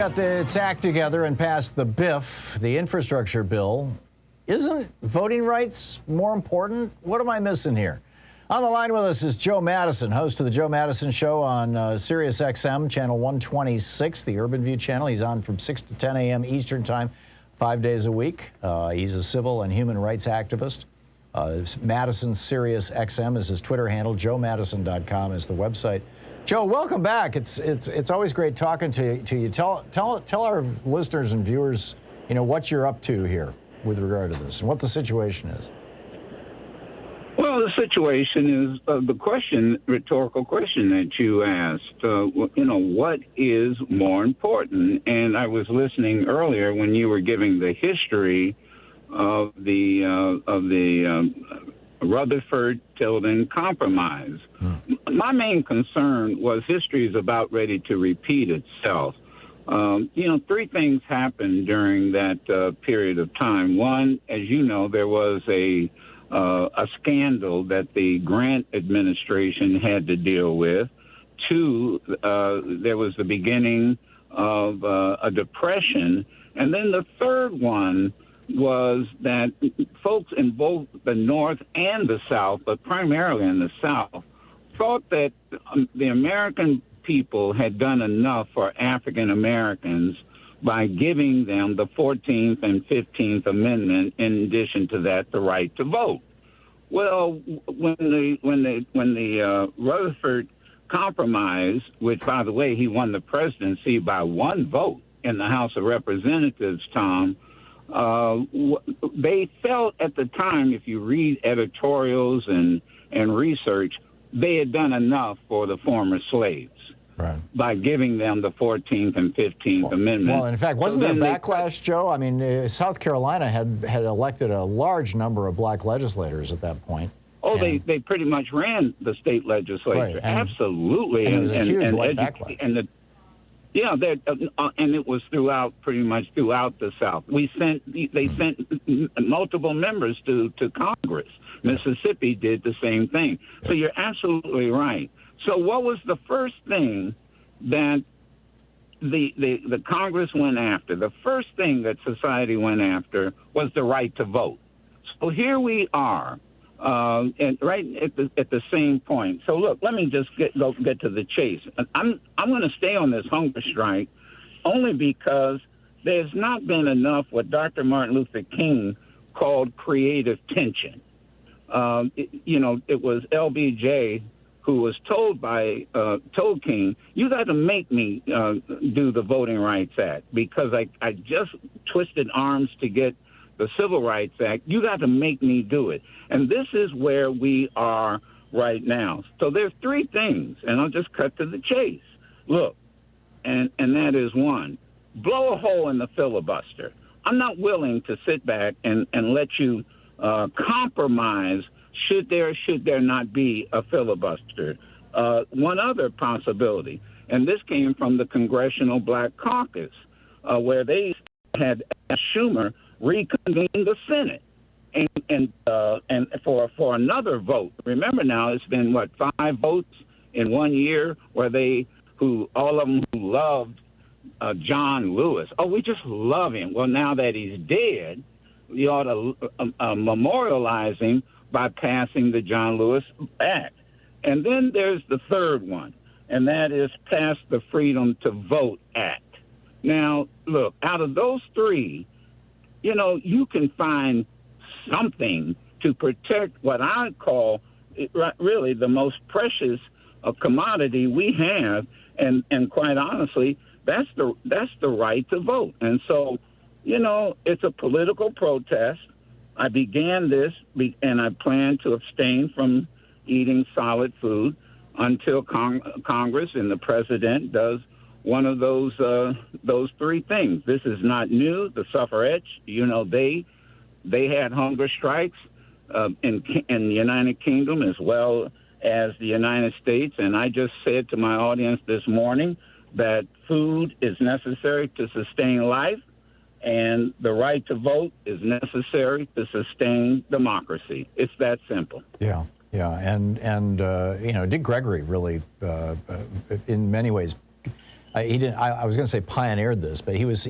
got its act together and passed the BIF, the infrastructure bill. Isn't voting rights more important? What am I missing here? On the line with us is Joe Madison, host of the Joe Madison Show on SiriusXM, channel 126, the Urban View channel. He's on from 6 to 10 a.m. Eastern Time, 5 days a week. He's a civil and human rights activist. Madison SiriusXM is his Twitter handle. JoeMadison.com is the website. Joe, welcome back. It's always great talking to you. Tell our listeners and viewers, what you're up to here with regard to this and what the situation is. Well, the situation is the rhetorical question that you asked. What is more important? And I was listening earlier when you were giving the history of the Rutherford-Tilden Compromise. My main concern was history is about ready to repeat itself. Three things happened during that period of time. One, as you know, there was a scandal that the Grant administration had to deal with. Two, there was the beginning of a depression. And then the third one was that folks in both the North and the South, but primarily in the South, thought that the American people had done enough for African Americans by giving them the 14th and 15th Amendment, in addition to that, the right to vote. Well, when the Rutherford Compromise, which, by the way, he won the presidency by one vote in the House of Representatives, Tom, they felt at the time, if you read editorials and research, they had done enough for the former slaves. Right. By giving them the 14th and 15th Amendment. Well, in fact, wasn't there backlash, Joe? I mean, South Carolina had elected a large number of black legislators at that point. Oh, they pretty much ran the state legislature. Right. And Absolutely. it was a huge backlash. And it was pretty much throughout the South. They sent multiple members to Congress. Mississippi did the same thing. So you're absolutely right. So what was the first thing that the Congress went after? The first thing that society went after was the right to vote. So here we are, and right at the same point. So look, let me just get to the chase. I'm going to stay on this hunger strike only because there's not been enough what Dr. Martin Luther King called creative tension. It was LBJ who was told King, you got to make me do the Voting Rights Act because I just twisted arms to get the Civil Rights Act. You got to make me do it. And this is where we are right now. So there's three things, and I'll just cut to the chase. Look, and that is one, blow a hole in the filibuster. I'm not willing to sit back and let you compromise should there not be a filibuster. One other possibility, and this came from the Congressional Black Caucus, where they had Schumer reconvene the Senate and for another vote. Remember now, it's been 5 votes in 1 year where all of them who loved John Lewis. Oh, we just love him. Well, now that he's dead, we ought to memorialize him by passing the John Lewis Act. And then there's the third one, and that is pass the Freedom to Vote Act. Now, look, out of those three, you can find something to protect what I call really the most precious commodity we have, and quite honestly, that's the right to vote. And so, it's a political protest. I began this, and I plan to abstain from eating solid food until Congress and the president does one of those three things. This is not new. The suffragettes, they had hunger strikes in the United Kingdom as well as the United States. And I just said to my audience this morning that food is necessary to sustain life, and the right to vote is necessary to sustain democracy. It's that simple. Yeah, and Dick Gregory really, in many ways, he didn't. I was going to say pioneered this, but he was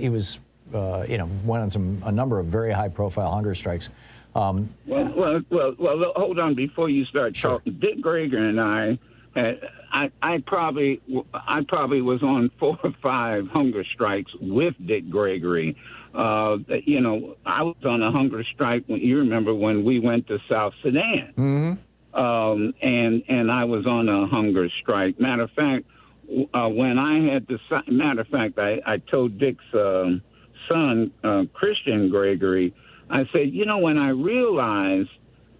went on a number of very high-profile hunger strikes. Well, hold on before you start talking. Dick Gregory and I probably was on 4 or 5 hunger strikes with Dick Gregory. I was on a hunger strike you remember when we went to South Sudan. Mm-hmm. And I was on a hunger strike. Matter of fact, when I had I told Dick's son, Christian Gregory, I said, when I realized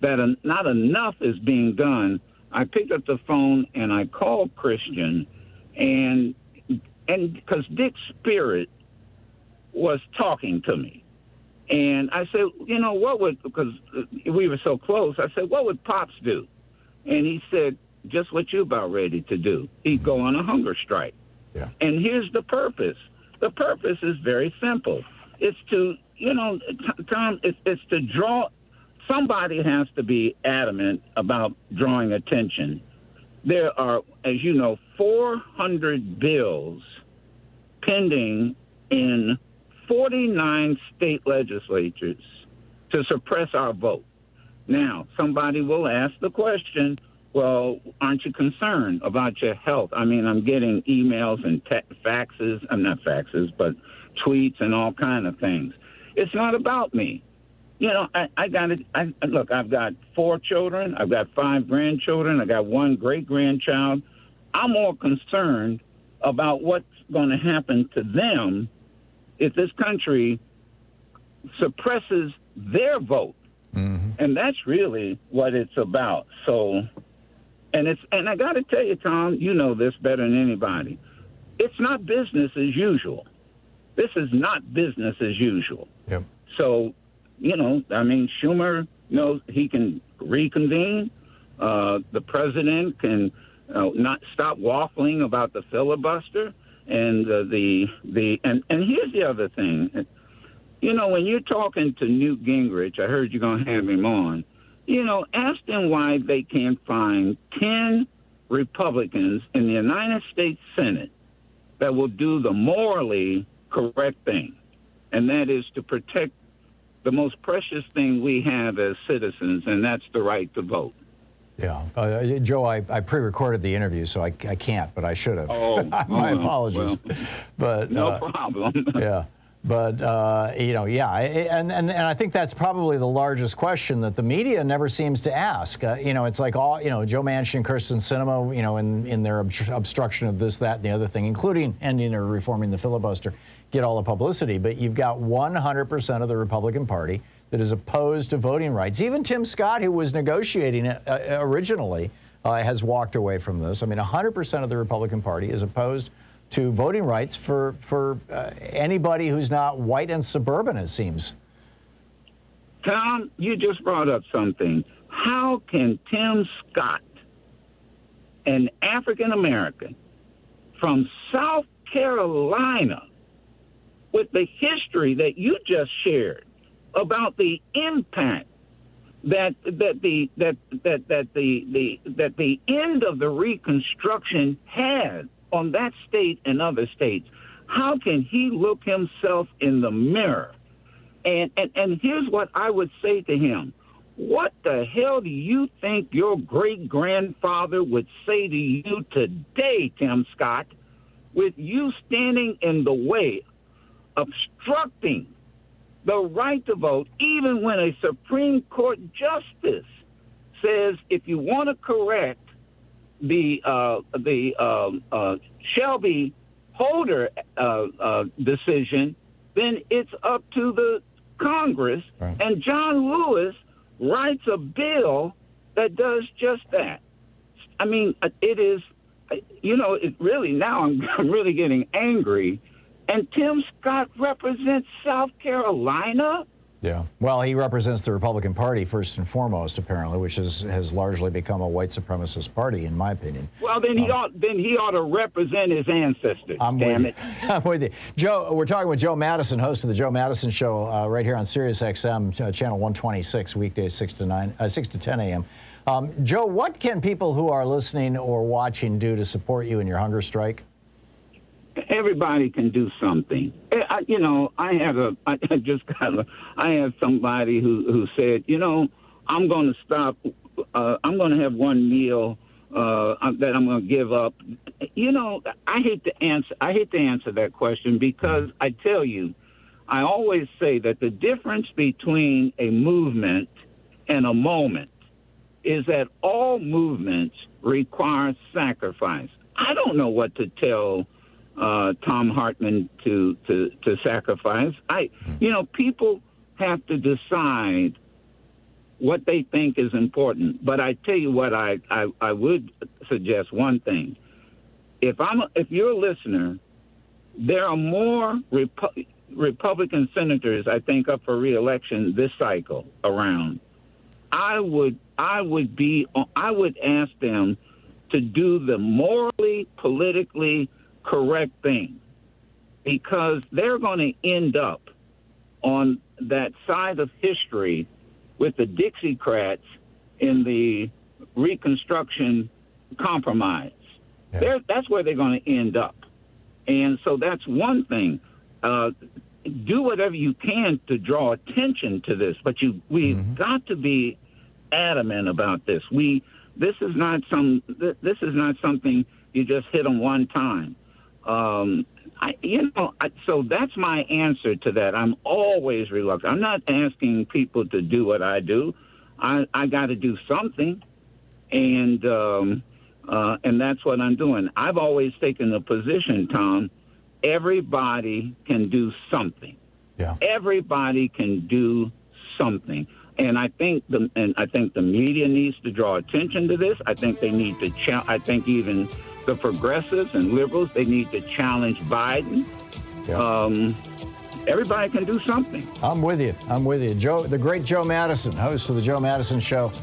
that not enough is being done, I picked up the phone and I called Christian, and because Dick's spirit was talking to me, and I said, because we were so close, I said, what would Pops do? And he said, just what you're about ready to do. He'd go on a hunger strike. Yeah. And here's the purpose. The purpose is very simple. It's to, Tom, it's to draw. Somebody has to be adamant about drawing attention. There are, as you know, 400 bills pending in 49 state legislatures to suppress our vote. Now, somebody will ask the question, well, aren't you concerned about your health? I mean, I'm getting emails and faxes. I'm not faxes, but tweets and all kind of things. It's not about me. Look, I've got 4 children. I've got 5 grandchildren. I got 1 great-grandchild. I'm more concerned about what's going to happen to them if this country suppresses their vote. Mm-hmm. And that's really what it's about. So, and I got to tell you, Tom, you know this better than anybody. It's not business as usual. This is not business as usual. Yep. So, Schumer knows he can reconvene. The president can not stop waffling about the filibuster. And and here's the other thing. When you're talking to Newt Gingrich, I heard you're going to have him on, ask them why they can't find 10 Republicans in the United States Senate that will do the morally correct thing, and that is to protect the most precious thing we have as citizens, and that's the right to vote. Yeah. Joe, I pre-recorded the interview, so I can't, but I should have. My apologies. Well, but no problem. Yeah. But, and I think that's probably the largest question that the media never seems to ask. It's like Joe Manchin, Kyrsten Sinema, in their obstruction of this, that, and the other thing, including ending or reforming the filibuster, get all the publicity. But you've got 100% of the Republican Party that is opposed to voting rights. Even Tim Scott, who was negotiating it originally, has walked away from this. I mean, 100% of the Republican Party is opposed to voting rights for anybody who's not white and suburban, it seems. Tom, you just brought up something. How can Tim Scott, an African American from South Carolina, with the history that you just shared about the impact that the end of the Reconstruction had on that state and other states, how can he look himself in the mirror? And here's what I would say to him. What the hell do you think your great-grandfather would say to you today, Tim Scott, with you standing in the way, obstructing the right to vote, even when a Supreme Court justice says if you want to correct the Shelby Holder decision, then it's up to the Congress. Right. And John Lewis writes a bill that does just that. I mean, it is, it really, now I'm really getting angry. And Tim Scott represents South Carolina? Yeah. Well, he represents the Republican Party first and foremost, apparently, which has largely become a white supremacist party, in my opinion. Well, then he ought to represent his ancestors. I'm with you. Joe, we're talking with Joe Madison, host of the Joe Madison Show, right here on SiriusXM, channel 126, weekdays 6 to 10 a.m. Joe, what can people who are listening or watching do to support you in your hunger strike? everybody can do something. I have somebody who said, I'm going to stop. I'm going to have one meal that I'm going to give up. I hate to answer that question because I tell you, I always say that the difference between a movement and a moment is that all movements require sacrifice. I don't know what to tell Thom Hartmann to sacrifice. People have to decide what they think is important. But I tell you what, I would suggest one thing. If you're a listener, there are more Republican senators, I think, up for re-election this cycle around. I would ask them to do the morally, politically correct thing, because they're going to end up on that side of history with the Dixiecrats in the Reconstruction Compromise. Yeah. That's where they're going to end up. And so that's one thing. Do whatever you can to draw attention to this, but we've got to be adamant about this. This is not something you just hit on one time. So that's my answer to that. I'm always reluctant. I'm not asking people to do what I do. I got to do something, and that's what I'm doing. I've always taken the position, Tom. Everybody can do something. Yeah. Everybody can do something. And I think the media needs to draw attention to this. I think they need to I think even the progressives and liberals, they need to challenge Biden. Yeah. Everybody can do something. I'm with you. Joe, the great Joe Madison, host of the Joe Madison Show.